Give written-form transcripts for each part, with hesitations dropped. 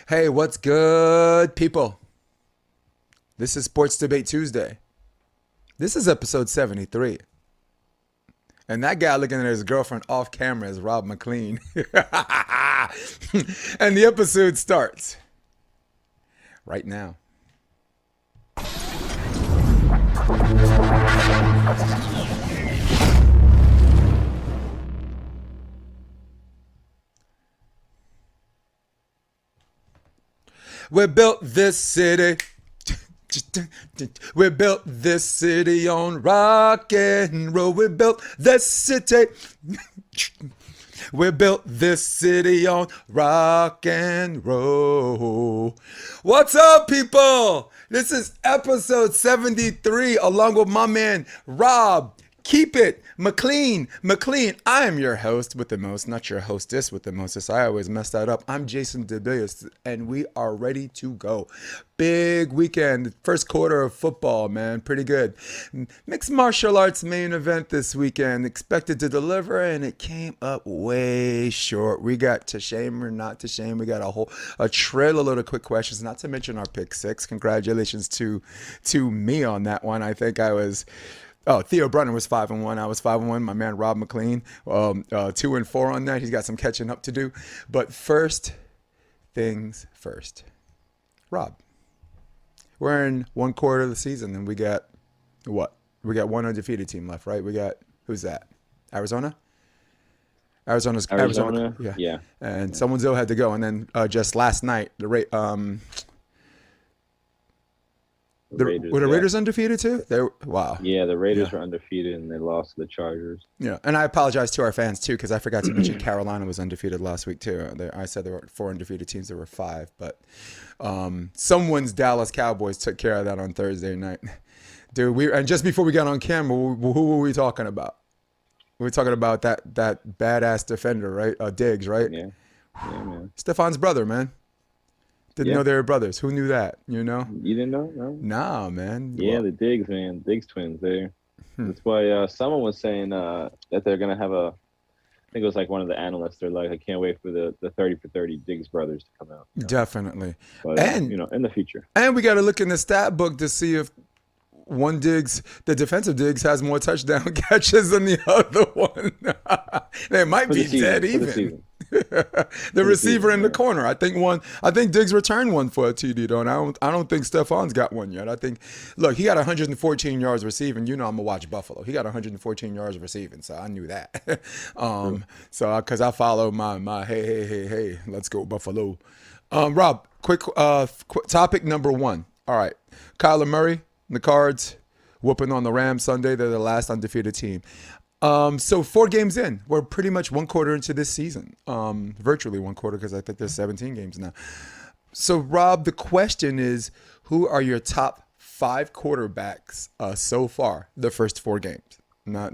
Hey, what's good, people? This is Sports Debate Tuesday. This is episode 73. And that guy looking at his girlfriend off camera is Rob McLean. And the episode starts right now. We built this city. We built this city on rock and roll. We built this city. We built this city on rock and roll. What's up, people? This is episode 73 along with my man Rob. Keep it McLean. I am your host with the most, not your hostess with the mostest. I always mess that up. I'm Jason DeBillius, and we are ready to go. Big weekend, first quarter of football, man. Pretty good. Mixed martial arts main event this weekend. Expected to deliver, and it came up way short. We got to shame or not to shame. We got a trail of little quick questions, not to mention our pick six. Congratulations to me on that one. I think I was... Oh, Theo Brunner was 5-1. I was 5-1. My man Rob McLean, 2-4 on that. He's got some catching up to do. But first things first. Rob, we're in one quarter of the season, and we got what? We got one undefeated team left, right? We got who's that? Arizona. Arizona. Yeah. And someone's ill had to go, and then just last night were the Raiders undefeated too? Wow. Yeah, the Raiders were undefeated and they lost to the Chargers. Yeah, and I apologize to our fans too because I forgot to mention Carolina was undefeated last week too. I said there were 4 undefeated teams. There were 5, but someone's Dallas Cowboys took care of that on Thursday night. Dude, and just before we got on camera, who were we talking about? We were talking about that badass defender, right? Diggs, right? Yeah, man. Stefan's brother, man. Didn't know they were brothers. Who knew that? You know? You didn't know? No? Nah, man. Yeah, well, the Diggs, man. Diggs twins there. That's why someone was saying that they're going to have I think it was like one of the analysts. They're like, I can't wait for the 30 for 30 Diggs brothers to come out. Definitely. But, and, in the future. And we got to look in the stat book to see if one Diggs, the defensive Diggs, has more touchdown catches than the other one. They might be dead even. The receiver in the corner. I think Diggs returned one for a TD though, and I don't think Stefan's got one yet. I think, look, he got 114 yards receiving. You know, I'm gonna watch Buffalo. He got 114 yards receiving, so I knew that. So because I follow my hey, let's go Buffalo. Rob, quick topic number 1. All right, Kyler Murray, the Cards, whooping on the Rams Sunday. They're the last undefeated team. So 4 games in, we're pretty much one quarter into this season, virtually one quarter because I think there's 17 games now. So Rob, the question is, who are your top 5 quarterbacks so far the first 4 games? Not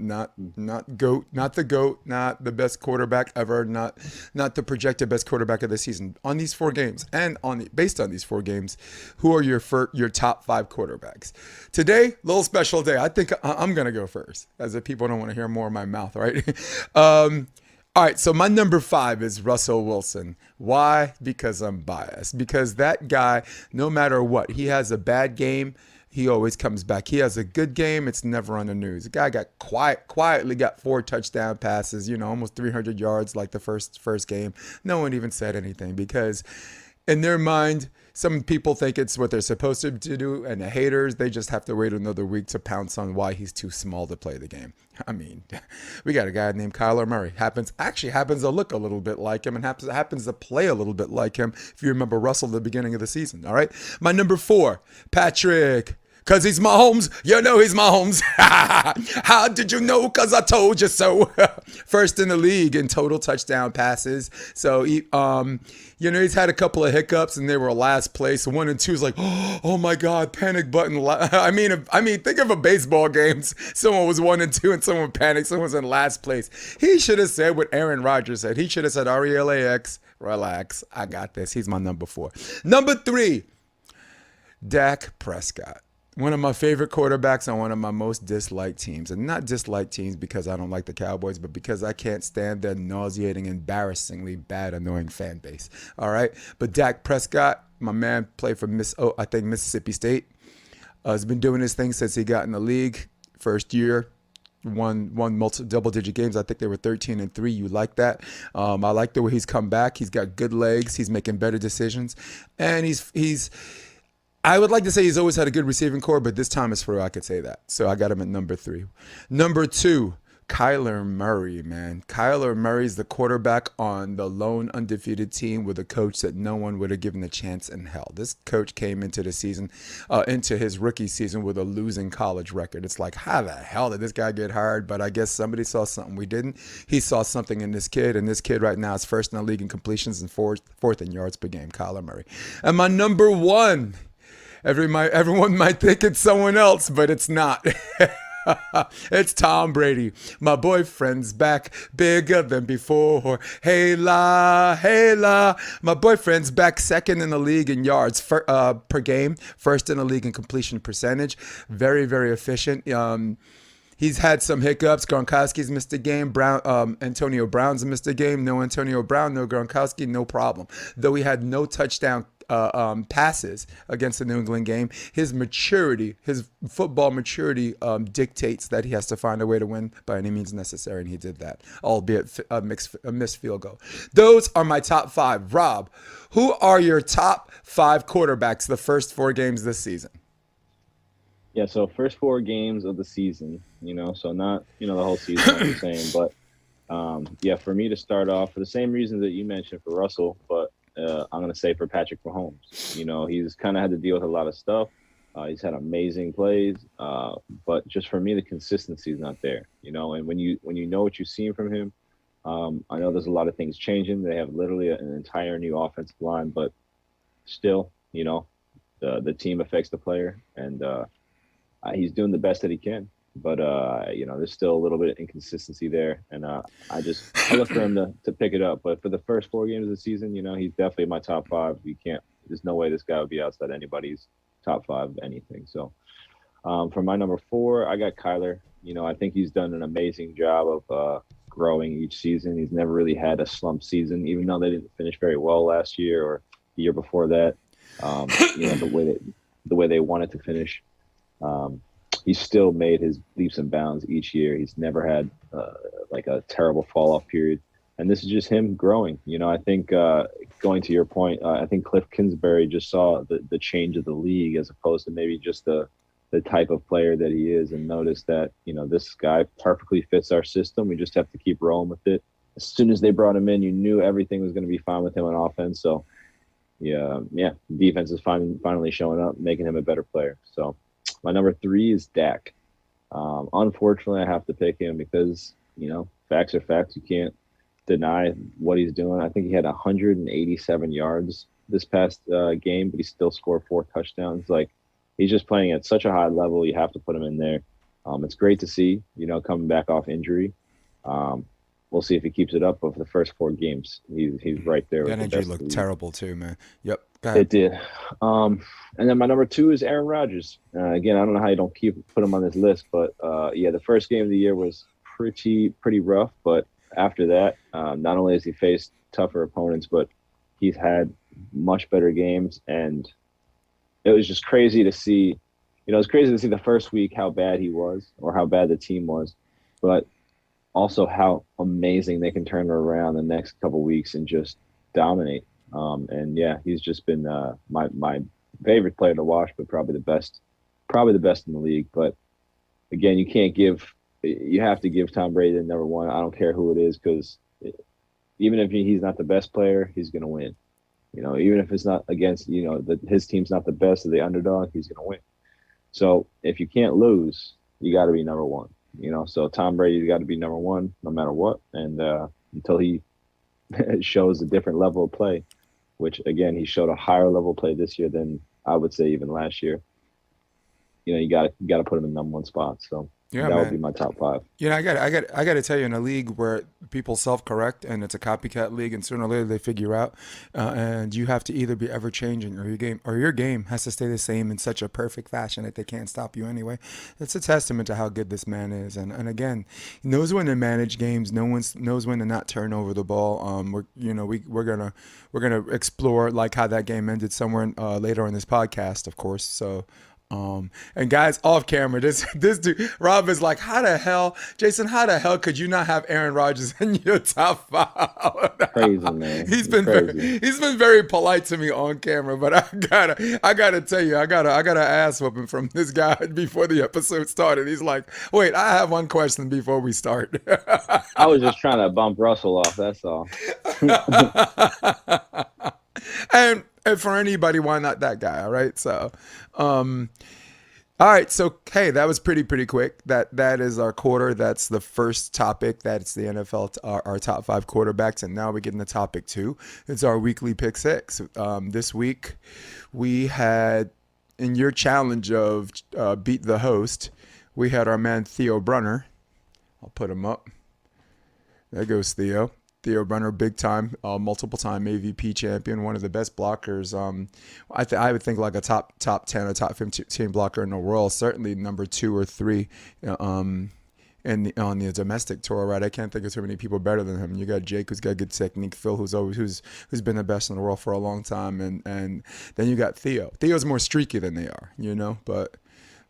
GOAT, not the GOAT, not the best quarterback ever, not the projected best quarterback of the season. On these 4 games and based on these 4 games, who are your top 5 quarterbacks? Today, little special day. I think I'm gonna go first, as if people don't want to hear more of my mouth, right? All right, so my number 5 is Russell Wilson. Why? Because I'm biased. Because that guy, no matter what, he has a bad game, he always comes back. He has a good game. It's never on the news. The guy got quietly got 4 touchdown passes, almost 300 yards like the first game. No one even said anything because in their mind, some people think it's what they're supposed to do, and the haters, they just have to wait another week to pounce on why he's too small to play the game. I mean, we got a guy named Kyler Murray. Happens to look a little bit like him and happens to play a little bit like him, if you remember Russell at the beginning of the season, all right? My number 4, Patrick. Because he's Mahomes. You know he's Mahomes. How did you know? Because I told you so. First in the league in total touchdown passes. So, he's had a couple of hiccups and they were last place. 1 and 2 is like, oh my God, panic button. I mean, think of a baseball game. Someone was 1 and 2 and someone panicked. Someone was in last place. He should have said what Aaron Rodgers said. He should have said, RELAX, relax. I got this. He's my number 4. Number 3, Dak Prescott. One of my favorite quarterbacks on one of my most disliked teams. And not disliked teams because I don't like the Cowboys, but because I can't stand their nauseating, embarrassingly bad, annoying fan base. All right? But Dak Prescott, my man, played for I think Mississippi State. Has been doing his thing since he got in the league. First year, won double-digit games. I think they were 13-3. You like that? I like the way he's come back. He's got good legs. He's making better decisions. And he's I would like to say he's always had a good receiving core, but this time it's for I could say that. So I got him at number 3. Number 2, Kyler Murray, man. Kyler Murray's the quarterback on the lone undefeated team with a coach that no one would have given a chance in hell. This coach came into the season, into his rookie season with a losing college record. It's like, how the hell did this guy get hired? But I guess somebody saw something we didn't. He saw something in this kid, and this kid right now is first in the league in completions and fourth in yards per game, Kyler Murray. And my number 1, everyone might think it's someone else, but it's not. It's Tom Brady. My boyfriend's back, bigger than before. Hey la, hey la. My boyfriend's back, second in the league in yards per game, first in the league in completion percentage. Very, very efficient. He's had some hiccups. Gronkowski's missed a game. Antonio Brown's missed a game. No Antonio Brown, no Gronkowski, no problem. Though he had no touchdown passes against the New England game, his football maturity dictates that he has to find a way to win by any means necessary, and he did that, albeit a missed field goal. Those are my top 5. Rob, who are your top 5 quarterbacks the first 4 games this season? Yeah, so first 4 games of the season, so not, the whole season, like I'm saying, but yeah, for me to start off for the same reasons that you mentioned for Russell, but I'm going to say for Patrick Mahomes. He's kind of had to deal with a lot of stuff. He's had amazing plays, but just for me, the consistency is not there. And when you know what you've seen from him, I know there's a lot of things changing. They have literally an entire new offensive line, but still, the team affects the player, and he's doing the best that he can. But there's still a little bit of inconsistency there, and I look for him to pick it up. But for the first 4 games of the season, he's definitely my top 5. There's no way this guy would be outside anybody's top 5 of anything. So for my number 4, I got Kyler. I think he's done an amazing job of growing each season. He's never really had a slump season, even though they didn't finish very well last year or the year before that. The way they wanted to finish. He's still made his leaps and bounds each year. He's never had like a terrible fall off period. And this is just him growing. I think going to your point, I think Cliff Kingsbury just saw the change of the league as opposed to maybe just the type of player that he is, and noticed that, this guy perfectly fits our system. We just have to keep rolling with it. As soon as they brought him in, you knew everything was going to be fine with him on offense. So yeah, defense is finally showing up, making him a better player. So my number 3 is Dak. Unfortunately, I have to pick him because, facts are facts. You can't deny what he's doing. I think he had 187 yards this past game, but he still scored 4 touchdowns. Like, he's just playing at such a high level. You have to put him in there. It's great to see, coming back off injury. We'll see if he keeps it up. But for the first 4 games, he's right there. That injury looked terrible too, man. Yep. Go ahead. It did. And then my number 2 is Aaron Rodgers. Again, I don't know how you don't put him on this list, but the first game of the year was pretty rough. But after that, not only has he faced tougher opponents, but he's had much better games. And it was just crazy to see. It's crazy to see the first week how bad he was, or how bad the team was, but also how amazing they can turn it around the next couple weeks and just dominate. And yeah, he's just been my favorite player to watch, but probably the best in the league. But again, you have to give Tom Brady the number 1. I don't care who it is, because even if he's not the best player, he's going to win. Even if it's not against, his team's not the best of the underdog, he's going to win. So if you can't lose, you got to be number 1. So Tom Brady's got to be number 1 no matter what. And until he shows a different level of play, which again, he showed a higher level of play this year than I would say even last year. You got to put him in number 1 spot. So Yeah, That would be man. my top five. I got to tell you, in a league where people self-correct and it's a copycat league, and sooner or later they figure out, and you have to either be ever changing, or your game has to stay the same in such a perfect fashion that they can't stop you anyway. It's a testament to how good this man is, and again, he knows when to manage games. No one knows when to not turn over the ball. We're gonna explore like how that game ended somewhere later in this podcast, of course. So. And guys, off camera, this dude Rob is like, how the hell, Jason? How the hell could you not have Aaron Rodgers in your top Crazy, five? man. he's It's been crazy. he's been very polite to me on camera, but I gotta tell you, I got an ass whooping from this guy before the episode started. He's like, wait, I have one question before we start. I was just trying to bump Russell off. That's all. And for anybody, why not that guy? All right, so. Um, All right, so hey, that was pretty quick. That is our quarter. That's the first topic. That's the NFL, our top five quarterbacks, and now we get into topic two. It's our weekly pick six. This week, we had in your challenge of beat the host, we had our man Theo Brunner. I'll put him up. There goes Theo. Theo Brunner, big time, multiple time AVP champion, one of the best blockers. I would think like a top 10 or top 15 blocker in the world. Certainly number 2 or 3 on the domestic tour, right? I can't think of too many people better than him. You got Jake, who's got good technique. Phil, who's been the best in the world for a long time, and then you got Theo. Theo's more streaky than they are, but.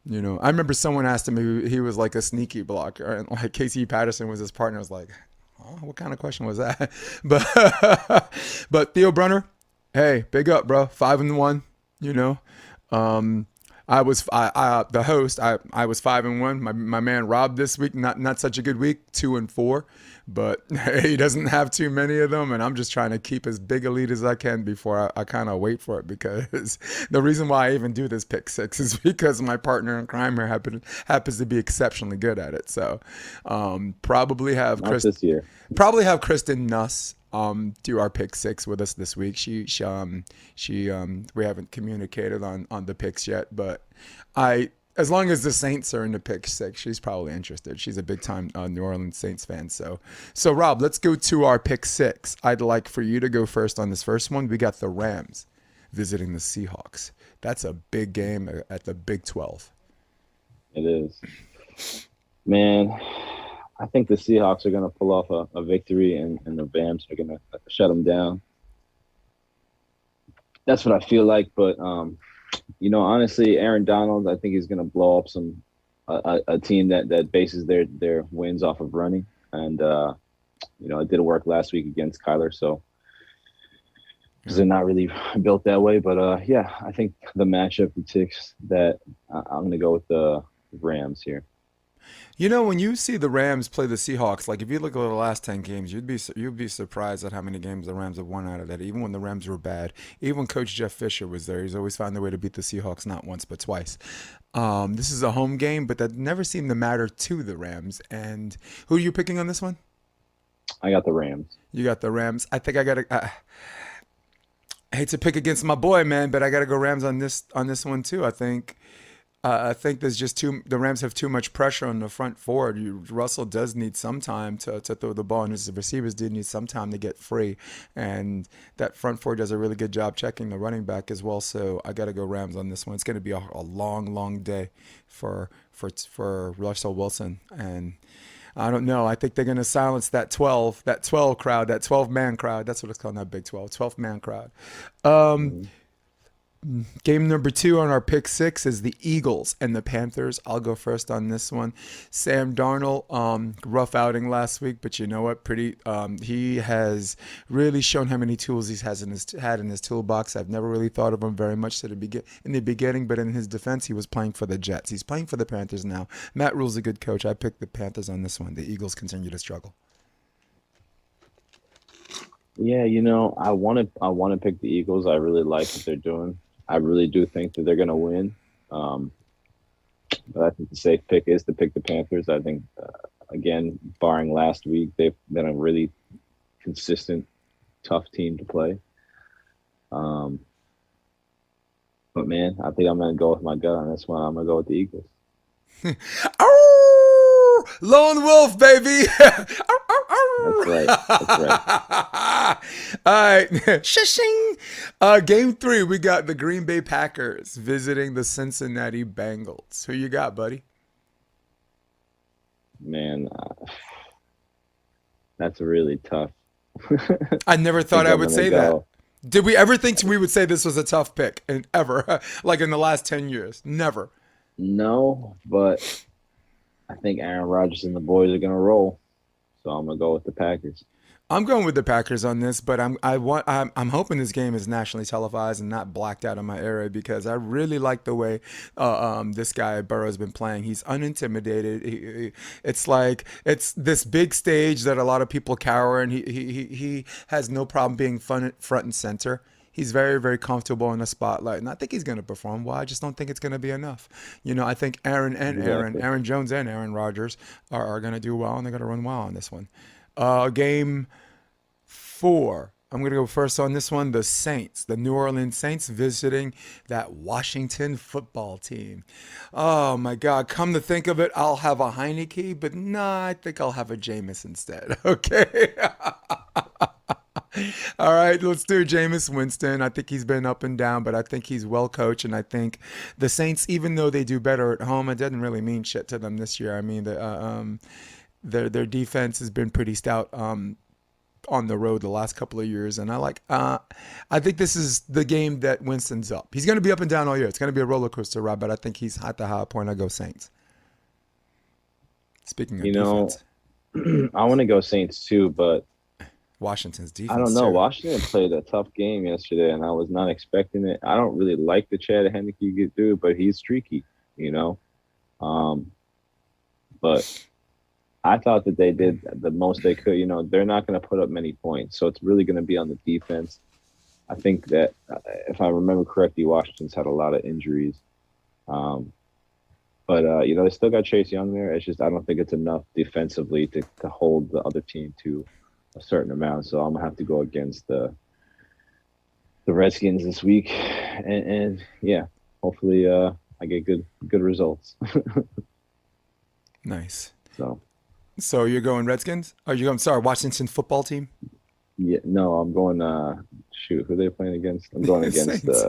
I remember someone asked him if he was like a sneaky blocker, and like Casey Patterson was his partner. I was like, oh, what kind of question was that? But Theo Brunner, hey, big up, bro. 5-1. Um, the host. I was 5-1. My man Rob this week, not such a good week, 2-4. But he doesn't have too many of them, and I'm just trying to keep as big a lead as I can before I kind of wait for it, because the reason why I even do this pick six is because my partner in crime here happens to be exceptionally good at it. So probably have Not this year. Kristen Nuss do our pick six with us this week. She we haven't communicated on the picks yet, but as long as the Saints are in the pick six, she's probably interested. She's a big time New Orleans Saints fan. So Rob, let's go to our pick six. I'd like for you to go first on this first one. We got the Rams visiting the Seahawks. That's a big game at the Big 12. It is. Man, I think the Seahawks are going to pull off a victory, and the Rams are going to shut them down. That's what I feel like, but honestly, Aaron Donald, I think he's going to blow up a team that bases their wins off of running, and it didn't work last week against Kyler, so because they're not really built that way. But I think the matchup dictates that I'm going to go with the Rams here. When you see the Rams play the Seahawks, like if you look at the last 10 games, you'd be surprised at how many games the Rams have won out of that. Even when the Rams were bad, even when Coach Jeff Fisher was there, he's always found a way to beat the Seahawks, not once but twice. This is a home game, but that never seemed to matter to the Rams. And who are you picking on this one? I got the Rams. You got the Rams. I think I hate to pick against my boy, man, but I got to go Rams on this one too. I think there's just the Rams have too much pressure on the front forward. Russell does need some time to throw the ball, and his receivers do need some time to get free. And that front forward does a really good job checking the running back as well. So I got to go Rams on this one. It's going to be a long day for Russell Wilson. And I don't know. I think they're going to silence that 12 crowd, that 12-man crowd. That's what it's called, not Big 12, 12-man crowd. Game number 2 on our pick 6 is the Eagles and the Panthers. I'll go first on this one. Sam Darnold, rough outing last week, but you know what? He has really shown how many tools he had in his toolbox. I've never really thought of him very much in the beginning, but in his defense, he was playing for the Jets. He's playing for the Panthers now. Matt Rule's a good coach. I picked the Panthers on this one. The Eagles continue to struggle. Yeah, I want to pick the Eagles. I really like what they're doing. I really do think that they're going to win. But I think the safe pick is to pick the Panthers. I think, again, barring last week, they've been a really consistent, tough team to play. But, man, I think I'm going to go with my gut on this one. I'm going to go with the Eagles. Lone Wolf, baby. That's right. That's right. All right. Shishing. Game 3, we got the Green Bay Packers visiting the Cincinnati Bengals. Who you got, buddy? Man, that's really tough. I never I thought think I I'm would gonna say that. go. Did we ever think we would say this was a tough pick and ever, like in the last 10 years? Never. No, but I think Aaron Rodgers and the boys are gonna roll. So I'm gonna go with the Packers. I'm going with the Packers on this, but I'm hoping this game is nationally televised and not blacked out in my area because I really like the way this guy Burrow's been playing. He's unintimidated. It's like it's this big stage that a lot of people cower, and he has no problem being front and center. He's very, very comfortable in the spotlight, and I think he's going to perform well. I just don't think it's going to be enough. I think Exactly. Aaron Jones and Aaron Rodgers are going to do well, and they're going to run well on this one. Game 4. I'm going to go first on this one. The Saints, the New Orleans Saints visiting that Washington football team. Oh my God. Come to think of it, I'll have a Heineke, but nah, I think I'll have a Jameis instead. Okay. All right, let's do Jameis Winston. I think he's been up and down, but I think he's well coached. And I think the Saints, even though they do better at home, it doesn't really mean shit to them this year. I mean, their defense has been pretty stout on the road the last couple of years, and I think this is the game that Winston's up. He's going to be up and down all year. It's going to be a roller coaster ride, but I think he's at the high point. I go Saints. Speaking of You know, defense, I want to go Saints too, but Washington's I don't defense know. too. Washington played a tough game yesterday, and I was not expecting it. I don't really like the Chad Henneke get through, but he's streaky, you know. Um, but I thought that they did the most they could. They're not going to put up many points, so it's really going to be on the defense. I think that if I remember correctly, Washington's had a lot of injuries. Um, but they still got Chase Young there. It's just I don't think it's enough defensively to hold the other team to a certain amount. So I'm gonna have to go against the Redskins this week, and yeah, hopefully I get good results. Nice. So So you're going Redskins? Are you going? Sorry, Washington football team. yeah, no, I'm going. Shoot, who are they playing against? I'm going against. Saints.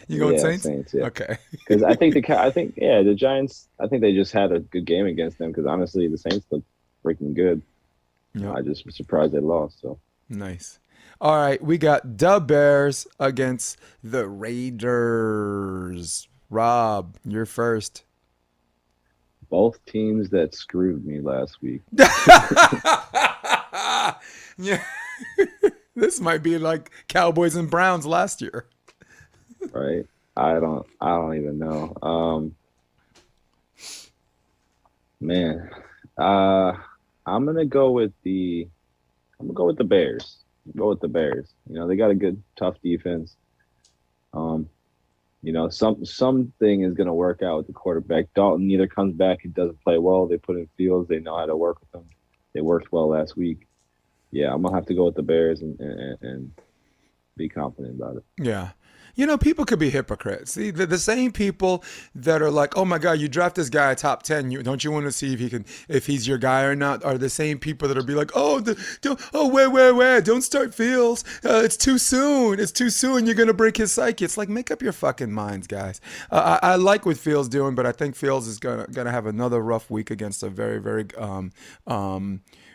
You going Yeah, Saints? Saints. Yeah, Okay. because I think the Giants. I think they just had a good game against them. Because honestly, the Saints look freaking good. Yep. I just was surprised they lost. So Nice. All right, we got the Bears against the Raiders. Rob, you're first. both teams that screwed me last week. Yeah. This might be like Cowboys and Browns last year. Right? I don't even know. Man, uh, I'm gonna go with the Bears. Go with the Bears. They got a good, tough defense. Um, something is gonna work out with the quarterback. Dalton either comes back and doesn't play well. They put in Fields. They know how to work with them. They worked well last week. Yeah, I'm gonna have to go with the Bears and be confident about it. Yeah. People could be hypocrites. See, the same people that are like, "Oh my God, you draft this guy top 10. Don't you want to see if he's your guy or not?" Are the same people that will be like, "Oh, wait, don't start Fields. It's too soon. It's too soon. You're gonna break his psyche." It's like, make up your fucking minds, guys. I like what Fields doing, but I think Fields is gonna have another rough week against a very, very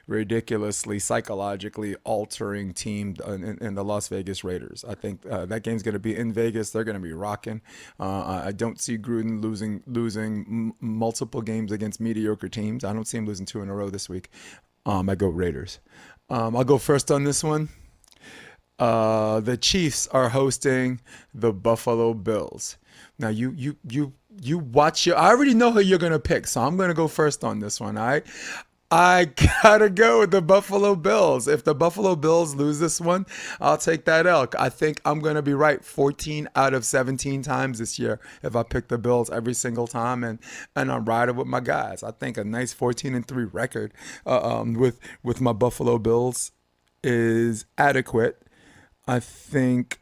ridiculously psychologically altering team in the Las Vegas Raiders. I think that game's going to be in Vegas. They're going to be rocking. I don't see Gruden losing multiple games against mediocre teams. I don't see him losing 2 in a row this week. I go Raiders. I'll go first on this one. The Chiefs are hosting the Buffalo Bills. Now you watch your. I already know who you're gonna pick, so I'm gonna go first on this one. All right. I gotta go with the Buffalo Bills. If the Buffalo Bills lose this one, I'll take that L. I think I'm gonna be right 14 out of 17 times this year if I pick the Bills every single time, and I'm riding with my guys. I think a nice 14-3 record with my Buffalo Bills is adequate. I think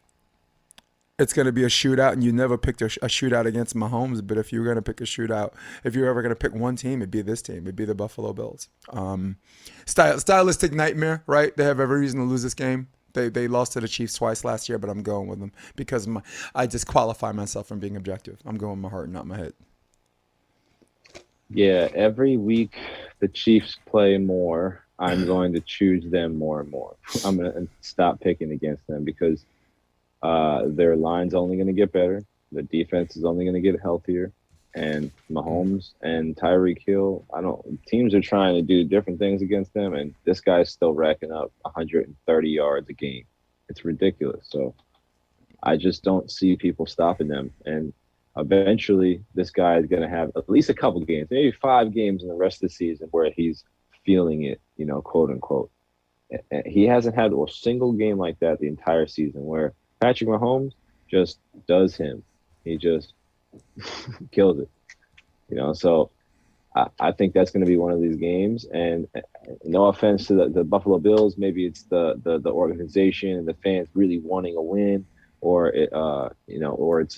it's going to be a shootout, and you never picked a shootout against Mahomes. But if you're going to pick a shootout, if you're ever going to pick one team, it'd be this team. It'd be the Buffalo Bills. Stylistic nightmare, right? They have every reason to lose this game. They lost to the Chiefs twice last year, but I'm going with them because I disqualify myself from being objective. I'm going with my heart, not my head. Yeah, every week the Chiefs play more, I'm going to choose them more and more. I'm going to stop picking against them because their line's only going to get better. Their defense is only going to get healthier. And Mahomes and Tyreek Hill, teams are trying to do different things against them, and this guy's still racking up 130 yards a game. It's ridiculous. So I just don't see people stopping them. And eventually this guy is going to have at least a couple games, maybe 5 games in the rest of the season where he's feeling it, quote unquote. He hasn't had a single game like that the entire season where Patrick Mahomes just does him. He just kills it, So I think that's going to be one of these games. And no offense to the Buffalo Bills, maybe it's the organization and the fans really wanting a win, or it's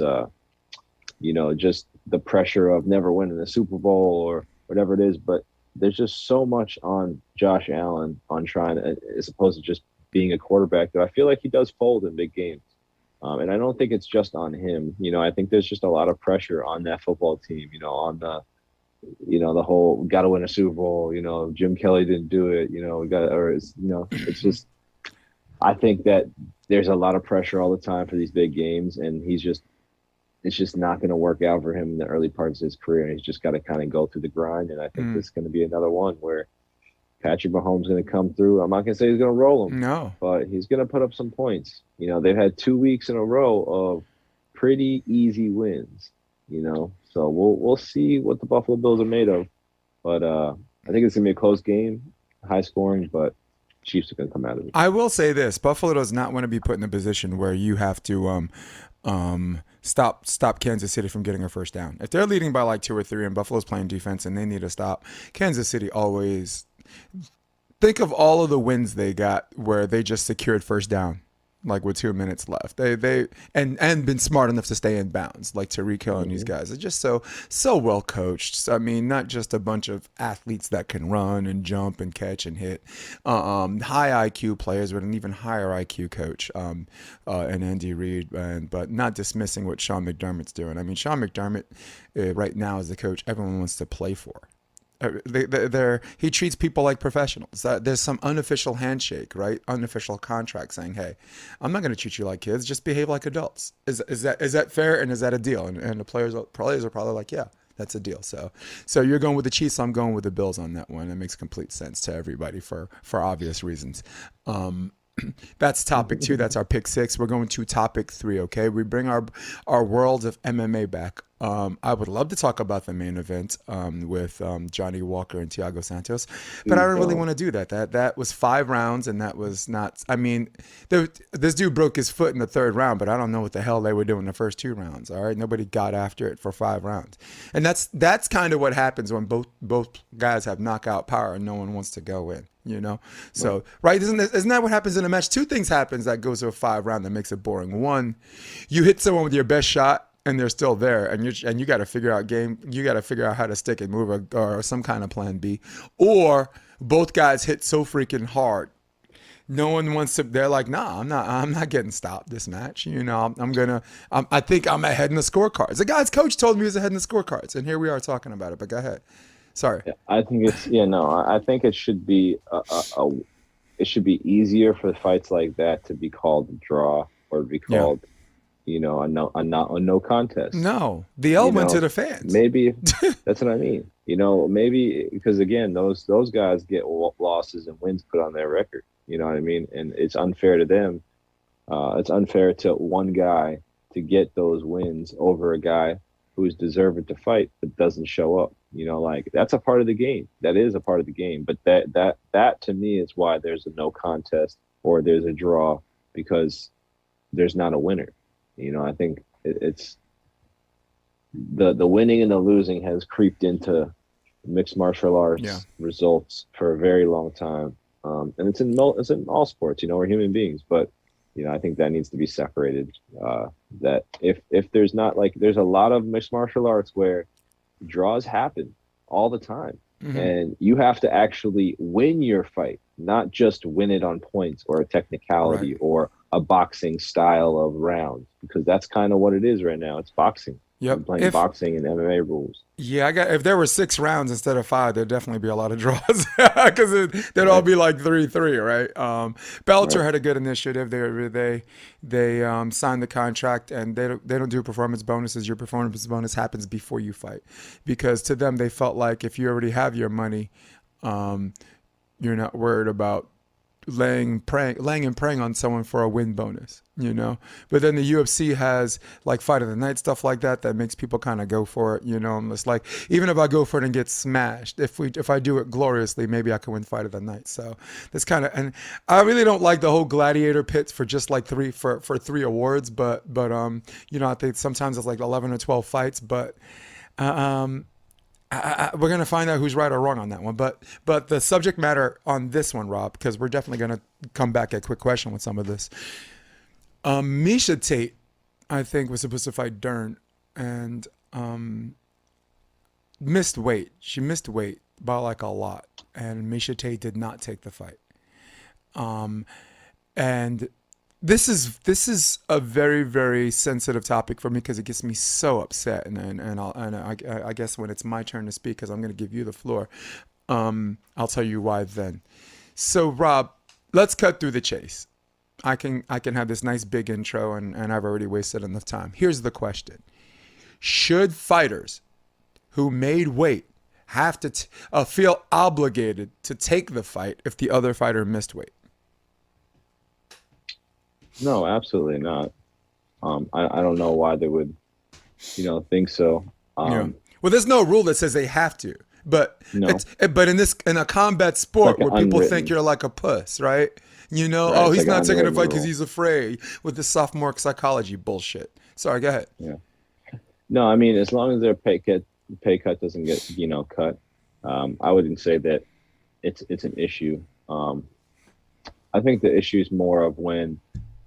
just the pressure of never winning the Super Bowl or whatever it is. But there's just so much on Josh Allen on trying to, as opposed to just being a quarterback, that I feel like he does fold in big games. And I don't think it's just on him. I think there's just a lot of pressure on that football team, on the, the whole got to win a Super Bowl, Jim Kelly didn't do it, it's just, I think that there's a lot of pressure all the time for these big games, and it's just not going to work out for him in the early parts of his career. And he's just got to kind of go through the grind. And I think this is going to be another one where Patrick Mahomes is going to come through. I'm not going to say he's going to roll him. No. But he's going to put up some points. They've had 2 weeks in a row of pretty easy wins, So we'll see what the Buffalo Bills are made of. But I think it's going to be a close game, high scoring, but Chiefs are going to come out of it. I will say this. Buffalo does not want to be put in a position where you have to stop Kansas City from getting a first down. If they're leading by like 2 or 3 and Buffalo's playing defense and they need to stop, Kansas City always think of all of the wins they got where they just secured first down, like with 2 minutes left. They been smart enough to stay in bounds, like Tyreek Hill and these guys. They're just so well coached. I mean, not just a bunch of athletes that can run and jump and catch and hit. High IQ players with an even higher IQ coach, and Andy Reid, but not dismissing what Sean McDermott's doing. I mean, Sean McDermott right now is the coach everyone wants to play for. He treats people like professionals. There's some unofficial handshake, right? Unofficial contract saying, "Hey, I'm not going to treat you like kids. Just behave like adults." Is that fair? And is that a deal? And the players are probably like, "Yeah, that's a deal." So you're going with the Chiefs. I'm going with the Bills on that one. It makes complete sense to everybody for obvious reasons. That's topic 2. That's our pick 6. We're going to topic 3. Okay, we bring our worlds of MMA back. I would love to talk about the main event with Johnny Walker and Thiago Santos, but I don't really want to do that. That was 5 rounds, and that was not. I mean, this dude broke his foot in the 3rd round, but I don't know what the hell they were doing the first 2 rounds. All right, nobody got after it for 5 rounds, and that's kind of what happens when both guys have knockout power and no one wants to go in. So right, isn't that what happens in a match? 2 things happens that goes to a 5 round that makes it boring. One, you hit someone with your best shot and they're still there, and you got to figure out how to stick and move or some kind of plan B, or both guys hit so freaking hard. No one wants to. They're like, nah, I'm not getting stopped this match. I think I'm ahead in the scorecards. The guy's coach told me he was ahead in the scorecards, and here we are talking about it. But go ahead. Sorry. Yeah, I think I think it should be it should be easier for fights like that to be called a draw or to be called, a no contest. No, the L went to the fans. Maybe that's what I mean. Maybe because again, those guys get losses and wins put on their record. You know what I mean? And it's unfair to them. It's unfair to one guy to get those wins over a guy who's deserved to fight but doesn't show up. That's a part of the game. That is a part of the game. But that to me is why there's a no contest or there's a draw, because there's not a winner. I think it's the winning and the losing has creeped into mixed martial arts results for a very long time. And it's in all sports, we're human beings, but I think that needs to be separated. that if there's not, like, there's a lot of mixed martial arts where draws happen all the time, Hmm. and you have to actually win your fight, not just win it on points or a Right. technicality or a boxing style of rounds, because that's kind of what it is right now. It's boxing. We're Yep. playing boxing and MMA rules. Yeah, I got. If there were 6 rounds instead of 5, there'd definitely be a lot of draws because they'd all Right, be like 3-3, right? Bellator right. had a good initiative. They signed the contract, and they don't do performance bonuses. Your performance bonus happens before you fight, because to them they felt like if you already have your money, um, you're not worried about laying and praying on someone for a win bonus, you know. But then the UFC has like fight of the night stuff like that makes people kind of go for it, you know. And it's like even if I go for it and get smashed, if I do it gloriously, maybe I can win fight of the night. So that's kind of, and I really don't like the whole gladiator pits for just like for 3 awards, but you know, I think sometimes it's like 11 or 12 fights, but um we're gonna find out who's right or wrong on that one. But the subject matter on this one, Rob, because we're definitely gonna come back at a quick question with some of this. Misha Tate, I think, was supposed to fight Dern and missed weight. She missed weight by like a lot, and Misha Tate did not take the fight. And this is a very very sensitive topic for me because it gets me so upset, and I guess when it's my turn to speak, because I'm going to give you the floor, I'll tell you why then. So Rob, let's cut through the chase. I can have this nice big intro, and I've already wasted enough time. Here's the question: should fighters who made weight have to feel obligated to take the fight if the other fighter missed weight? No, absolutely not. I don't know why they would, think so. Yeah. Um, Well, there's no rule that says they have to, but no, but in a combat it's like sport an where people think unwritten, you're like a puss, right? You know, right? oh, It's he's like an not taking a unwritten fight because rule. he's afraid with this sophomore psychology bullshit. Sorry, go ahead. Yeah. No, I mean, as long as their pay cut doesn't get, cut, I wouldn't say that it's an issue. I think the issue is more of when,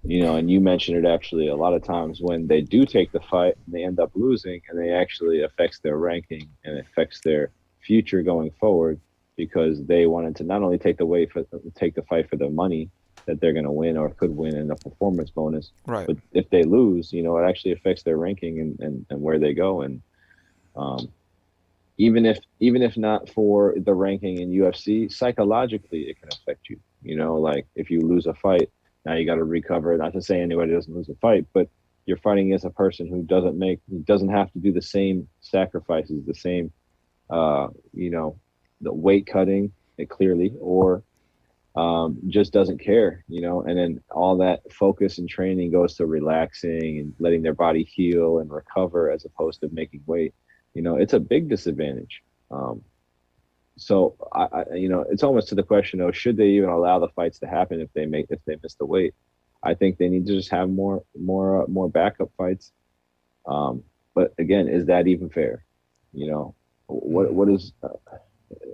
and you mentioned it actually a lot of times when they do take the fight and they end up losing, and they actually affects their ranking and it affects their future going forward, because they wanted to not only take the fight for the money that they're going to win or could win in a performance bonus, Right. but if they lose, it actually affects their ranking and where they go. And um, even if not for the ranking in UFC, psychologically it can affect you. Like if you lose a fight, now you got to recover. Not to say anybody doesn't lose a fight, but you're fighting against a person who doesn't have to do the same sacrifices, the same, uh, you know, the weight cutting, clearly, or just doesn't care, and then all that focus and training goes to relaxing and letting their body heal and recover as opposed to making weight. It's a big disadvantage. So it's almost to the question of should they even allow the fights to happen if they miss the weight. I think they need to just have more backup fights. But again, is that even fair? You know, what is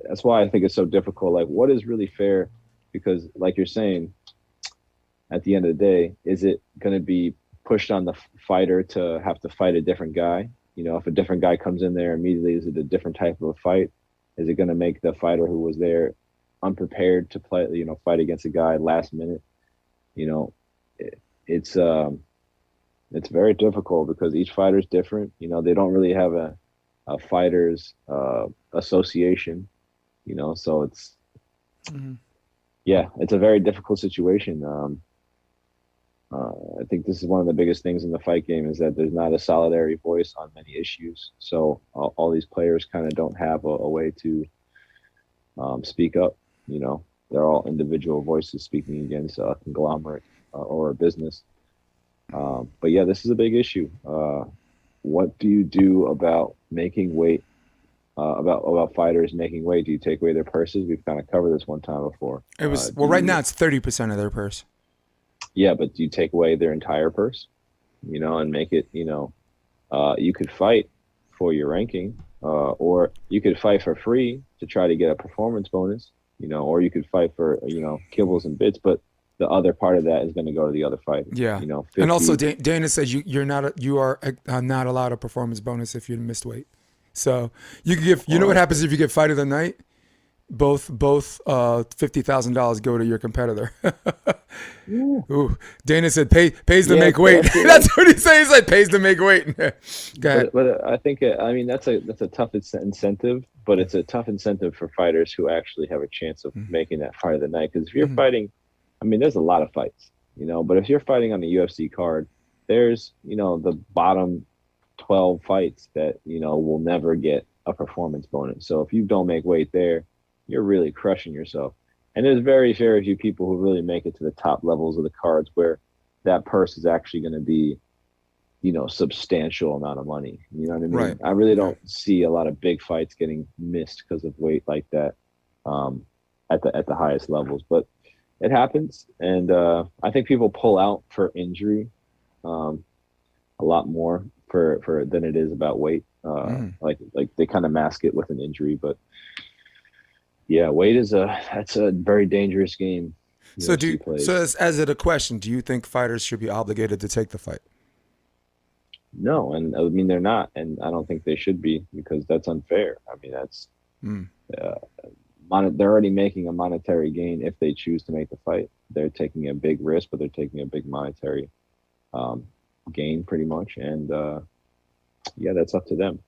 that's why I think it's so difficult. Like, what is really fair? Because, like you're saying, at the end of the day, is it going to be pushed on the fighter to have to fight a different guy? If a different guy comes in there immediately, is it a different type of a fight? Is it going to make the fighter who was there unprepared to play, fight against a guy last minute? You know, it, it's it's very difficult because each fighter is different. They don't really have a fighters association. So Hmm. yeah, it's a very difficult situation. I think this is one of the biggest things in the fight game is that there's not a solidary voice on many issues. So all these players kind of don't have a way to speak up. They're all individual voices speaking against a conglomerate or a business. But yeah, this is a big issue. What do you do about making weight? About fighters making weight? Do you take away their purses? We've kind of covered this one time before. It was Do well. Right now, you? it's 30% of their purse. Yeah, but do you take away their entire purse? And make it, you could fight for your ranking, or you could fight for free to try to get a performance bonus, or you could fight for, kibbles and bits. But the other part of that is going to go to the other fighter. Yeah. You know, And also 50. Dana says you are not allowed a performance bonus if you missed weight. So you could give, you know what Well, happens if you get fight of the night? Both $50,000 go to your competitor. yeah, Ooh, Dana said pays to yeah, make weight. that's it. That's what he said. He said pays to make weight. Go ahead. But I think I mean that's a tough incentive, but it's a tough incentive for fighters who actually have a chance of making that fight of the night. Because if you're Mm-hmm. fighting, I mean, there's a lot of fights, you know. But if you're fighting on the UFC card, there's the bottom 12 fights that will never get a performance bonus. So if you don't make weight there, you're really crushing yourself. And there's very very few people who really make it to the top levels of the cards where that purse is actually going to be substantial amount of money. You know what I mean? Right. I really don't see a lot of big fights getting missed because of weight like that at the highest levels. But it happens, and I think people pull out for injury a lot more for than it is about weight. Like they kind of mask it with an injury, but yeah, weight that's a very dangerous game. So UFC plays. as it a question, do you think fighters should be obligated to take the fight? No, and I mean they're not, and I don't think they should be because that's unfair. I mean that's Mm. they're already making a monetary gain if they choose to make the fight. They're taking a big risk, but they're taking a big monetary gain pretty much, and yeah, that's up to them.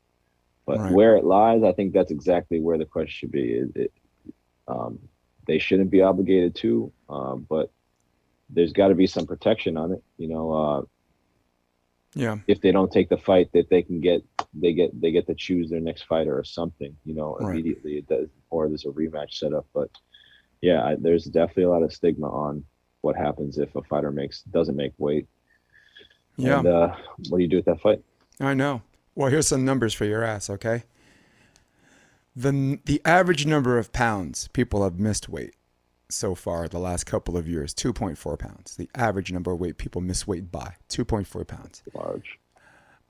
But Right. where it lies, I think that's exactly where the question should be. They shouldn't be obligated to, but there's got to be some protection on it. Yeah. If they don't take the fight, that they get to choose their next fighter or something. Right. Immediately it does, or there's a rematch set up. But yeah, there's definitely a lot of stigma on what happens if a fighter doesn't make weight. Yeah. And what do you do with that fight? I know. Well, here's some numbers for your ass, okay? The average number of pounds people have missed weight so far the last couple of years, 2.4 pounds. The average number of weight people miss weight by 2.4 pounds. Large.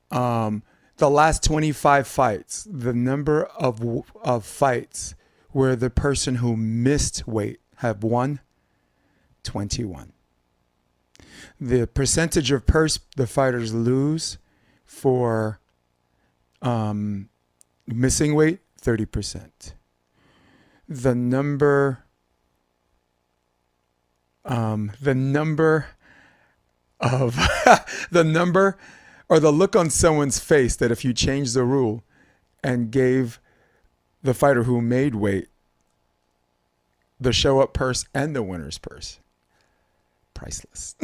The last 25 fights, the number of fights where the person who missed weight have won, 21. The percentage of the fighters lose for missing weight, 30%. The number of the number or the look on someone's face that if you change the rule and gave the fighter who made weight the show up purse and the winner's purse, priceless.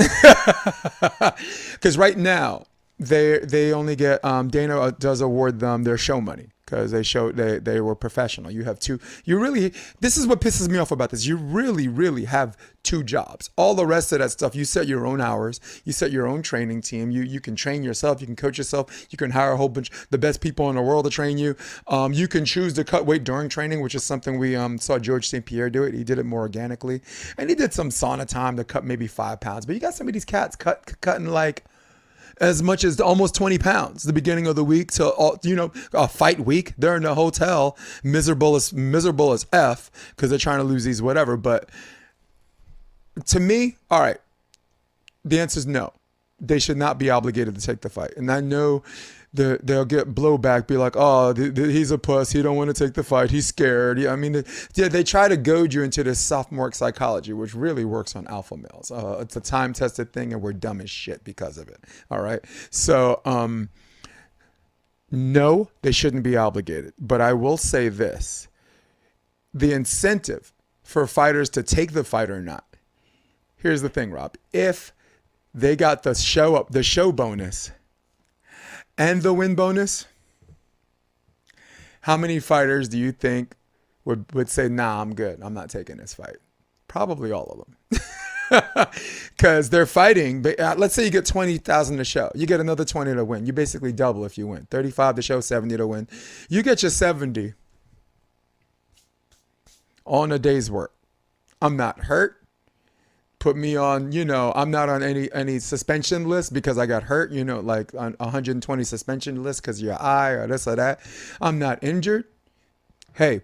Because right now they only get Dana does award them their show money because they were professional. You have this is what pisses me off about this. You really have two jobs. All the rest of that stuff, you set your own hours, you set your own training team, you can train yourself, you can coach yourself, you can hire a whole bunch the best people in the world to train you. You can choose to cut weight during training, which is something we saw George St. Pierre do it. He did it more organically, and he did some sauna time to cut maybe 5 pounds. But you got some of these cats cutting like as much as almost 20 pounds the beginning of the week to a fight week. They're in the hotel miserable as F because they're trying to lose these whatever. But to me, all right, the answer is no. They should not be obligated to take the fight. And I know they'll get blowback, be like, oh, he's a puss. He don't want to take the fight. He's scared. Yeah, I mean, they try to goad you into this sophomore psychology, which really works on alpha males. It's a time-tested thing, and we're dumb as shit because of it. All right? So, no, they shouldn't be obligated. But I will say this. The incentive for fighters to take the fight or not. Here's the thing, Rob. If they got the show bonus and the win bonus, how many fighters do you think would say, nah, I'm good, I'm not taking this fight? Probably all of them. Because they're fighting. Let's say you get 20,000 to show. You get another 20 to win. You basically double if you win. 35 to show, 70 to win. You get your 70 on a day's work. I'm not hurt. Put me on, I'm not on any suspension list because I got hurt, like on 120 suspension list because of your eye or this or that. I'm not injured. Hey,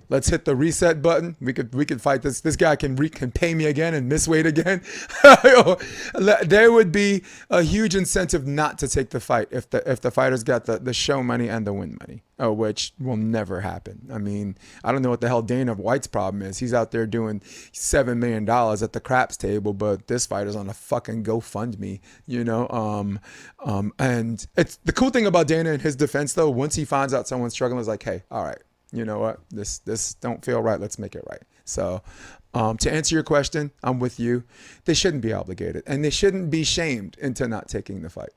Let's hit the reset button. We could fight this. This guy can pay me again and miss weight again. There would be a huge incentive not to take the fight if the fighters got the show money and the win money, which will never happen. I mean, I don't know what the hell Dana White's problem is. He's out there doing $7 million at the craps table, but this fighter's on a fucking GoFundMe, and it's the cool thing about Dana in his defense though. Once he finds out someone's struggling, is like, hey, all right. You know what? This don't feel right. Let's make it right. So, to answer your question, I'm with you. They shouldn't be obligated, and they shouldn't be shamed into not taking the fight.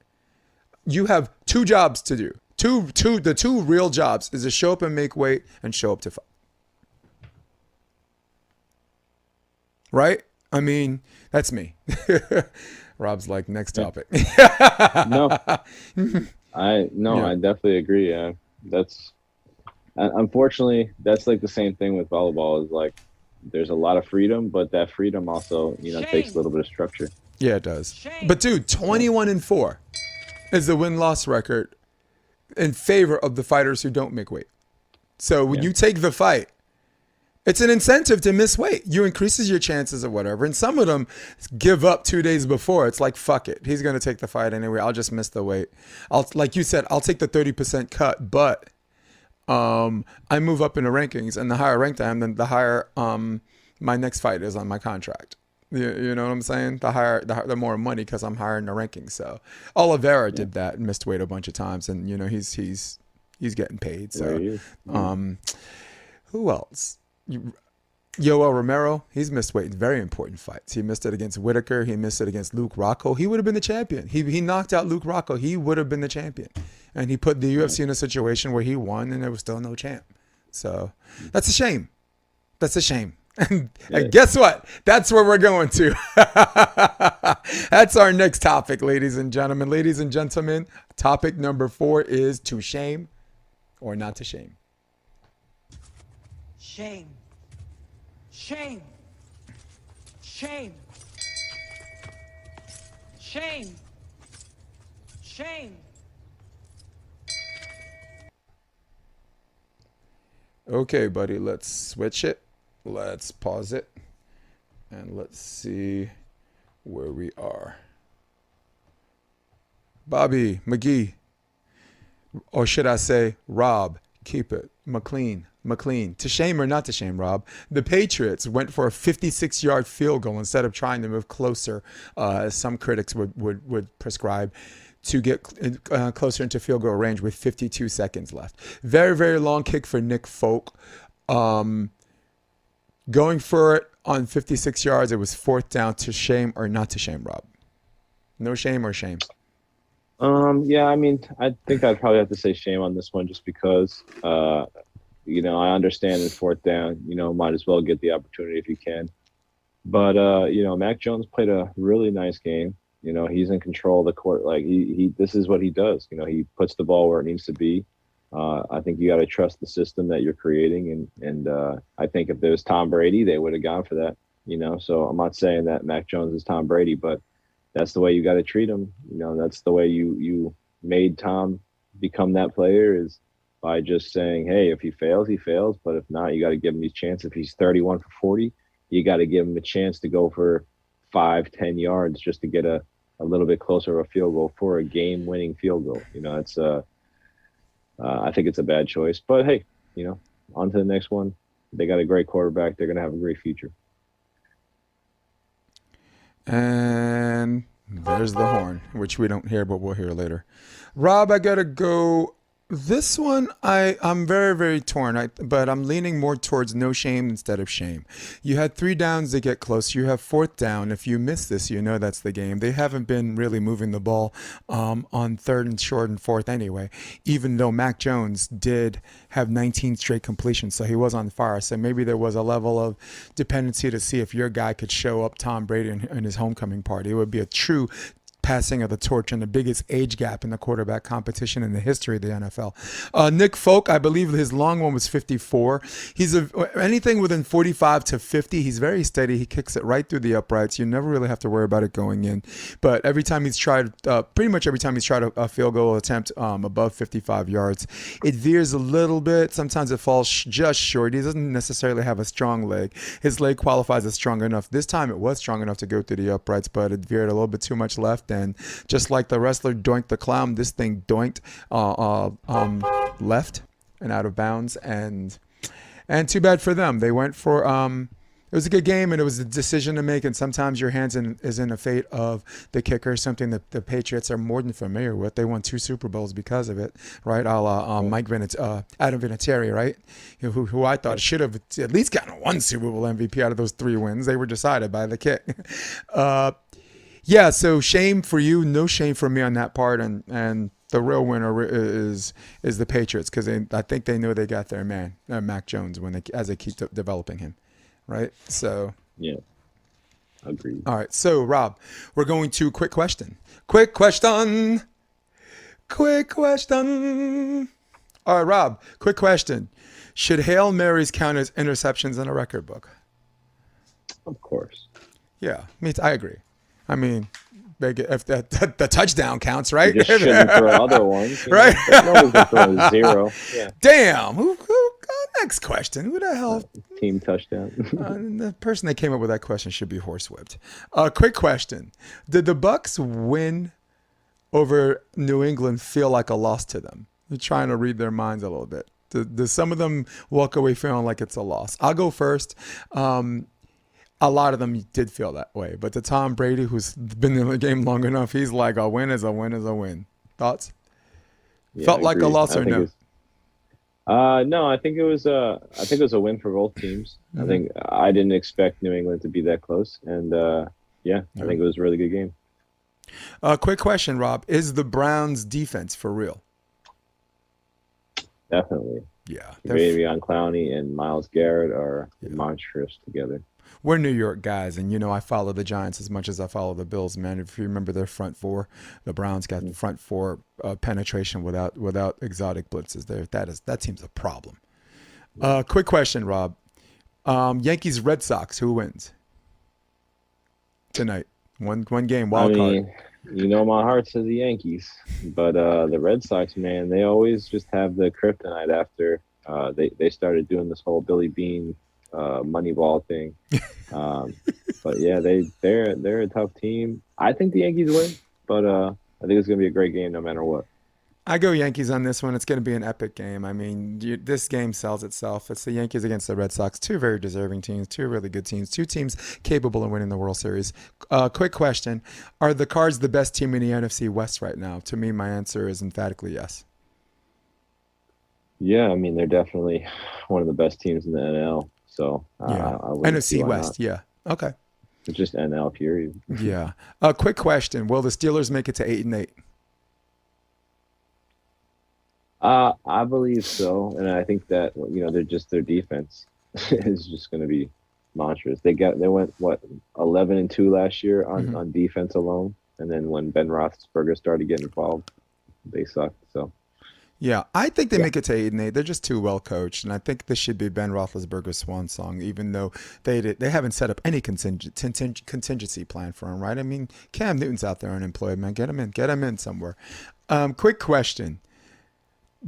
You have two jobs to do. The two real jobs is to show up and make weight and show up to fight. Right? I mean, that's me. Rob's like, next topic. I definitely agree. Unfortunately, that's like the same thing with volleyball. Is like there's a lot of freedom, but that freedom also, takes a little bit of structure. Yeah, it does. But dude, 21-4 is the win-loss record in favor of the fighters who don't make weight. So when you take the fight, it's an incentive to miss weight. You increases your chances of whatever. And some of them give up 2 days before. It's like, fuck it. He's going to take the fight anyway. I'll just miss the weight. Like you said, I'll take the 30% cut, but I move up in the rankings, and the higher ranked I am, then the higher my next fight is on my contract. You know what I'm saying? The more money because I'm higher in the rankings. So Oliveira did that and missed weight a bunch of times, and he's getting paid. So who else? Yoel Romero, he's missed weight in very important fights. He missed it against Whitaker. He missed it against Luke Rocco. He would have been the champion. He knocked out Luke Rocco. He would have been the champion. And he put the UFC in a situation where he won and there was still no champ. So that's a shame. That's a shame. And guess what? That's where we're going to. That's our next topic, ladies and gentlemen. Ladies and gentlemen, topic number 4 is to shame or not to shame. Shame. Shame. Shame. Shame. Shame. Okay, buddy, let's switch it. Let's pause it. And let's see where we are. Bobby McGee, or should I say Rob, keep it. McLean. To shame or not to shame, Rob? The Patriots went for a 56-yard field goal instead of trying to move closer, as some critics would prescribe, to get closer into field goal range with 52 seconds left. Very, very long kick for Nick Folk. Going for it on 56 yards, it was 4th down. To shame or not to shame, Rob? No shame or shame? Yeah, I mean, I think I'd probably have to say shame on this one just because, I understand in 4th down, might as well get the opportunity if you can. But, Mac Jones played a really nice game. He's in control of the court. Like this is what he does. He puts the ball where it needs to be. I think you got to trust the system that you're creating. And I think if there was Tom Brady, they would have gone for that, So I'm not saying that Mac Jones is Tom Brady, but that's the way you got to treat him. That's the way you made Tom become that player, is by just saying, hey, if he fails, he fails. But if not, you got to give him his chance. If he's 31 for 40, you got to give him a chance to go for 5-10 yards just to get a little bit closer of a field goal for a game-winning field goal. It's I think it's a bad choice. But, hey, on to the next one. They got a great quarterback. They're going to have a great future. And there's the horn, which we don't hear, but we'll hear later. Rob, I got to go. This one, I'm very, very torn, but I'm leaning more towards no shame instead of shame. You had 3 downs to get close. You have 4th down. If you miss this, that's the game. They haven't been really moving the ball on 3rd and short and 4th anyway, even though Mac Jones did have 19 straight completions, so he was on fire. So maybe there was a level of dependency to see if your guy could show up Tom Brady in his homecoming party. It would be a true passing of the torch and the biggest age gap in the quarterback competition in the history of the NFL. Nick Folk, I believe his long one was 54. Anything within 45 to 50, he's very steady. He kicks it right through the uprights. You never really have to worry about it going in. But every time he's tried, pretty much every time he's tried a field goal attempt above 55 yards, it veers a little bit. Sometimes it falls just short. He doesn't necessarily have a strong leg. His leg qualifies as strong enough. This time it was strong enough to go through the uprights, but it veered a little bit too much left. And just like the wrestler Doink the Clown, this thing doinked left and out of bounds. And too bad for them. They went for it was a good game, and it was a decision to make. And sometimes your hands is in the fate of the kicker, something that the Patriots are more than familiar with. They won 2 Super Bowls because of it, right? A la Adam Vinatieri, right? Who I thought should have at least gotten 1 Super Bowl MVP out of those 3 wins. They were decided by the kick. Yeah, so shame for you, no shame for me on that part, and the real winner is the Patriots, because I think they know they got their man, Mac Jones, as they keep developing him. Right. So. Yeah. Agreed. All right. So, Rob, we're going to quick question. Quick question. All right, Rob, quick question. Should Hail Marys count as interceptions in a record book? Of course. Yeah. I agree. I mean, if the touchdown counts, right? You just shouldn't throw other ones. Right. No one's going to throw a 0. Yeah. Damn. Next question. Who the hell? Team touchdown. The person that came up with that question should be horsewhipped. Quick question. Did the Bucks win over New England feel like a loss to them? You're trying to read their minds a little bit. Does some of them walk away feeling like it's a loss? I'll go first. A lot of them did feel that way. But to Tom Brady, who's been in the game long enough, he's like, a win is a win is a win. Thoughts? Yeah, Felt like a loss or no? No, I think it was a win for both teams. Mm-hmm. I think I didn't expect New England to be that close, and I think it was a really good game. Quick question, Rob: is the Browns' defense for real? Definitely. Yeah, Baby on Clowney and Myles Garrett are monstrous together. We're New York guys, and I follow the Giants as much as I follow the Bills, man. If you remember their front four, the Browns got front four penetration without exotic blitzes. That team's a problem. Quick question, Rob. Yankees Red Sox, who wins tonight? One game, wild card. My heart says the Yankees, but the Red Sox, man, they always just have the kryptonite after they started doing this whole Billy Bean Moneyball thing. But yeah, they're a tough team. I think the Yankees win, but I think it's gonna be a great game no matter what. I go Yankees on this one. It's going to be an epic game. I mean, this game sells itself. It's the Yankees against the Red Sox. 2 very deserving teams, 2 really good teams, 2 teams capable of winning the World Series. Quick question. Are the Cards the best team in the NFC West right now? To me, my answer is emphatically yes. Yeah, I mean, they're definitely one of the best teams in the NL. So NFC West, yeah. Okay. It's just NL, period. Yeah. Quick question. Will the Steelers make it to 8-8? I believe so, and I think that their defense is just going to be monstrous. They went 11-2 last year on defense alone, and then when Ben Roethlisberger started getting involved, they sucked. So yeah, I think they make it to 8-8. They're just too well coached, and I think this should be Ben Roethlisberger's swan song. Even though they haven't set up any contingency plan for him, right? I mean, Cam Newton's out there unemployed, man. Get him in somewhere. Quick question.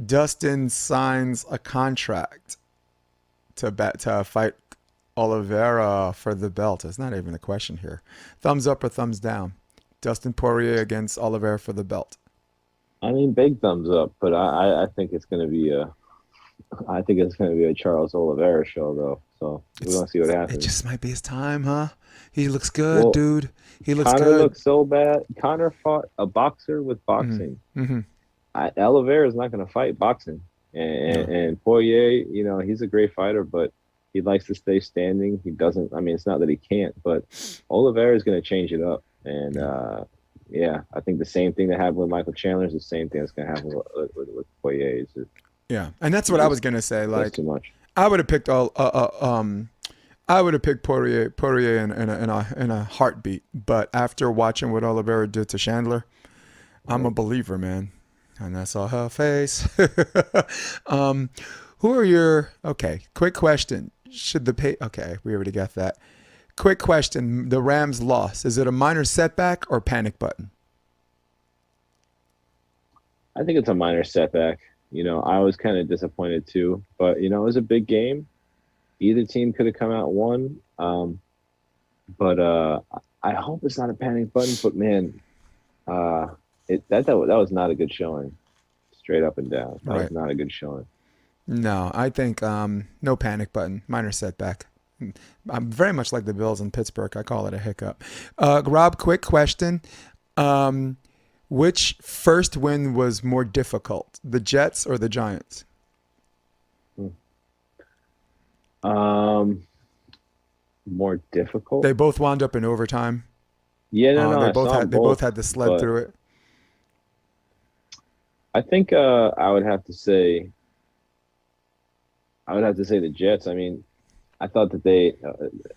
Dustin signs a contract to fight Oliveira for the belt. It's not even a question here. Thumbs up or thumbs down? Dustin Poirier against Oliveira for the belt. I mean, big thumbs up, but I think it's going to be a Charles Oliveira show though. So we're going to see what happens. It just might be his time, huh? He looks good, dude. He looks good. Conor looks so bad. Conor fought a boxer with boxing. Mm-hmm. Oliveira is not going to fight boxing, and Poirier, he's a great fighter, but he likes to stay standing. He doesn't. I mean, it's not that he can't, but Oliveira is going to change it up, and I think the same thing that happened with Michael Chandler is the same thing that's going to happen with Poirier. Yeah, and that's what I was going to say. Like, too much. I would have picked I would have picked Poirier in a heartbeat. But after watching what Oliveira did to Chandler, I'm a believer, man. And I saw her face. um, who are your? Okay, quick question. Should the pay? Okay, we already got that. Quick question. The Rams loss. Is it a minor setback or panic button? I think it's a minor setback. I was kind of disappointed too, but it was a big game. Either team could have come out and won. But I hope it's not a panic button. But man, that was not a good showing, straight up and down. That was not a good showing. No, I think no panic button, minor setback. I'm very much like the Bills in Pittsburgh. I call it a hiccup. Rob, quick question. Which first win was more difficult, the Jets or the Giants? More difficult. They both wound up in overtime. Yeah, no, they both had to sled through it. I think I would have to say the Jets. I mean, I thought that they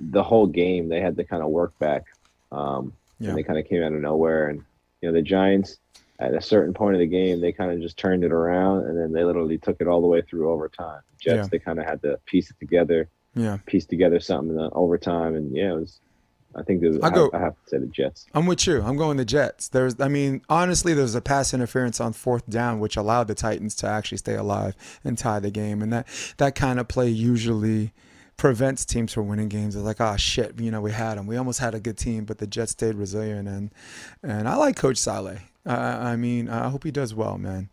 the whole game they had to kind of work back, and they kind of came out of nowhere. And the Giants at a certain point of the game they kind of just turned it around, and then they literally took it all the way through overtime. Jets they kind of had to piece it together. Piece together something in the overtime, and it was. I think I have to say the Jets. I'm with you. I'm going the Jets. Honestly, there was a pass interference on fourth down, which allowed the Titans to actually stay alive and tie the game. And that kind of play usually prevents teams from winning games. It's like, oh shit, we had them. We almost had a good team, but the Jets stayed resilient. And I like Coach Saleh. I hope he does well, man.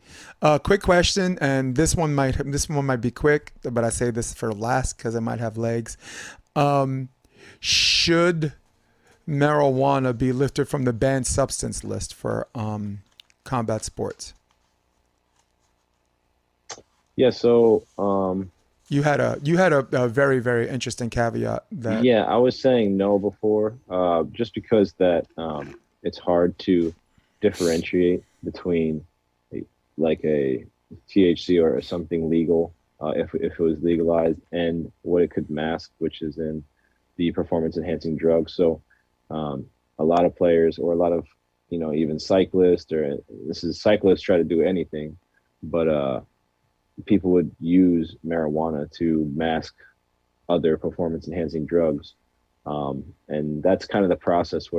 Quick question, and this one might be quick, but I say this for last because it might have legs. Should marijuana be lifted from the banned substance list for combat sports? Yeah. So you had a very, very interesting caveat that. Yeah, I was saying no before, just because that it's hard to differentiate between like a THC or something legal, if it was legalized, and what it could mask, which is in the performance enhancing drugs. So a lot of players, or a lot of even cyclists, cyclists try to do anything, but people would use marijuana to mask other performance enhancing drugs, and that's kind of the process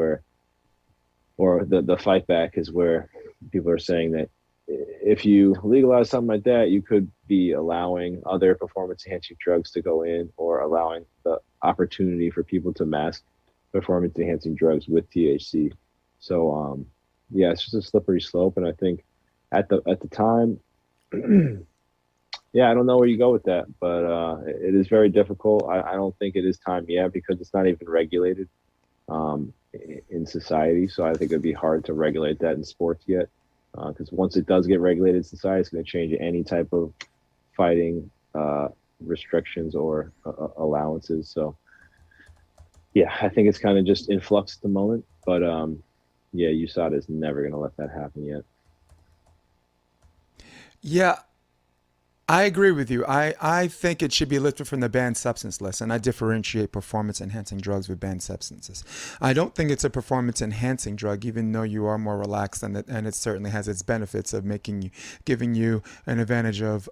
or the fight back is where people are saying that if you legalize something like that, you could be allowing other performance enhancing drugs to go in, or allowing the opportunity for people to mask performance enhancing drugs with THC. So it's just a slippery slope, and I think at the time I don't know where you go with that, but it is very difficult. I don't think it is time yet, because it's not even regulated in society. So I think it'd be hard to regulate that in sports yet, because once it does get regulated in society, it's going to change any type of fighting restrictions or allowances. So I think it's kind of just in flux at the moment, but USADA is never going to let that happen yet. Yeah, I agree with you. I think it should be lifted from the banned substance list, and I differentiate performance enhancing drugs with banned substances. I don't think it's a performance enhancing drug, even though you are more relaxed, and it certainly has its benefits of giving you an advantage of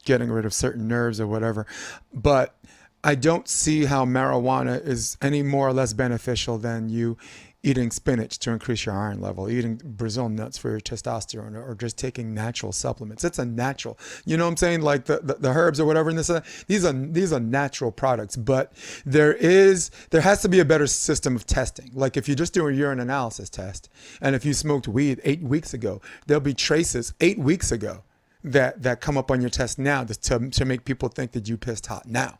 getting rid of certain nerves or whatever. But I don't see how marijuana is any more or less beneficial than you eating spinach to increase your iron level, eating Brazil nuts for your testosterone, or just taking natural supplements. It's a natural, you know what I'm saying? Like the herbs or whatever in this, these are natural products, but there has to be a better system of testing. Like if you just do a urine analysis test, and if you smoked weed 8 weeks ago, there'll be traces 8 weeks ago that come up on your test now to make people think that you pissed hot now.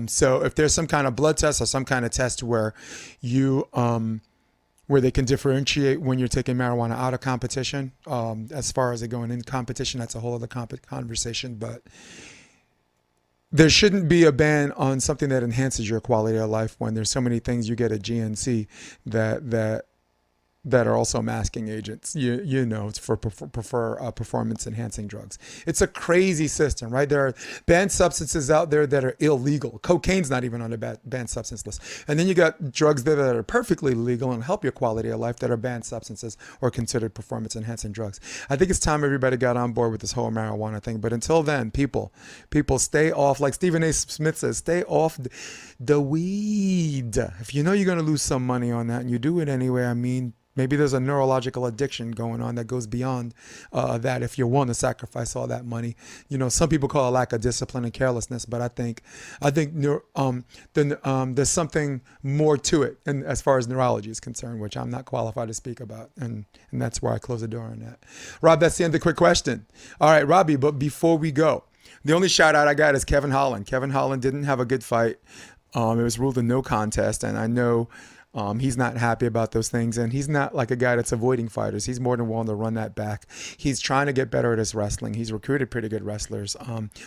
So if there's some kind of blood test or some kind of test where where they can differentiate when you're taking marijuana out of competition, as far as it going in competition, that's a whole other conversation. But there shouldn't be a ban on something that enhances your quality of life when there's so many things you get at GNC that that are also masking agents. You know, it's for performance enhancing drugs. It's a crazy system, right? There are banned substances out there that are illegal. Cocaine's not even on the banned substance list. And then you got drugs there that are perfectly legal and help your quality of life that are banned substances or considered performance enhancing drugs. I think it's time everybody got on board with this whole marijuana thing. But until then, people stay off, like Stephen A. Smith says, stay off the weed. If you know you're going to lose some money on that and you do it anyway, I mean, maybe there's a neurological addiction going on that goes beyond that if you're willing to sacrifice all that money. You know, some people call it lack of discipline and carelessness, but I think there's something more to it, and as far as neurology is concerned, which I'm not qualified to speak about, and that's where I close the door on that. Rob, that's the end of the quick question. All right, Robbie, but before we go, the only shout out I got is Kevin Holland. Kevin Holland didn't have a good fight. It was ruled a no contest, and I know he's not happy about those things, and he's not like a guy that's avoiding fighters. He's more than willing to run that back. He's trying to get better at his wrestling. He's recruited pretty good wrestlers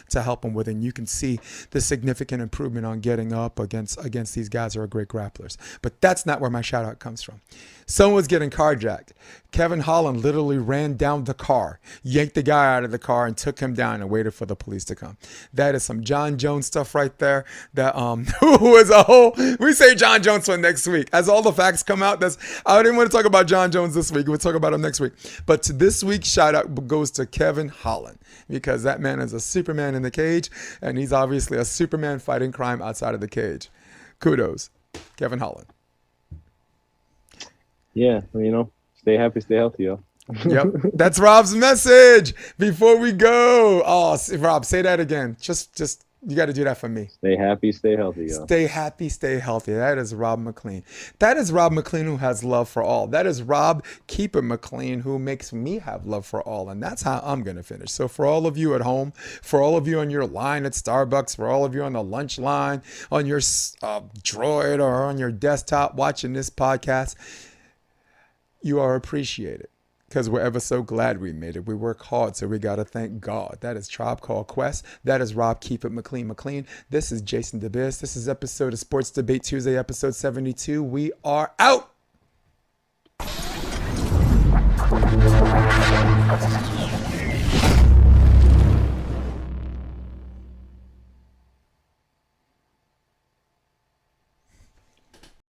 to help him with it, and you can see the significant improvement on getting up against these guys who are great grapplers. But that's not where my shout out comes from. Someone was getting carjacked. Kevin Holland literally ran down the car, yanked the guy out of the car, and took him down and waited for the police to come. That is some John Jones stuff right there. That was a whole. We say John Jones for next week. As all the facts come out, I didn't want to talk about John Jones this week. We'll talk about him next week. But to this week's shout out goes to Kevin Holland, because that man is a Superman in the cage, and he's obviously a Superman fighting crime outside of the cage. Kudos, Kevin Holland. Yeah, well, you know, stay happy, stay healthy, yo. Yep, that's Rob's message before we go. Oh, Rob, say that again. Just you got to do that for me. Stay happy, stay healthy, yo. Stay happy, stay healthy. That is Rob McLean. That is Rob McLean, who has love for all. That is Rob Keep It McLean, who makes me have love for all. And that's how I'm going to finish. So for all of you at home, for all of you on your line at Starbucks, for all of you on the lunch line, on your Droid or on your desktop watching this podcast, you are appreciated, because we're ever so glad we made it. We work hard, so we got to thank God. That is Tribe Called Quest. That is Rob Keep It McLean. This is Jason DeBiz. This is episode of Sports Debate Tuesday, episode 72. We are out.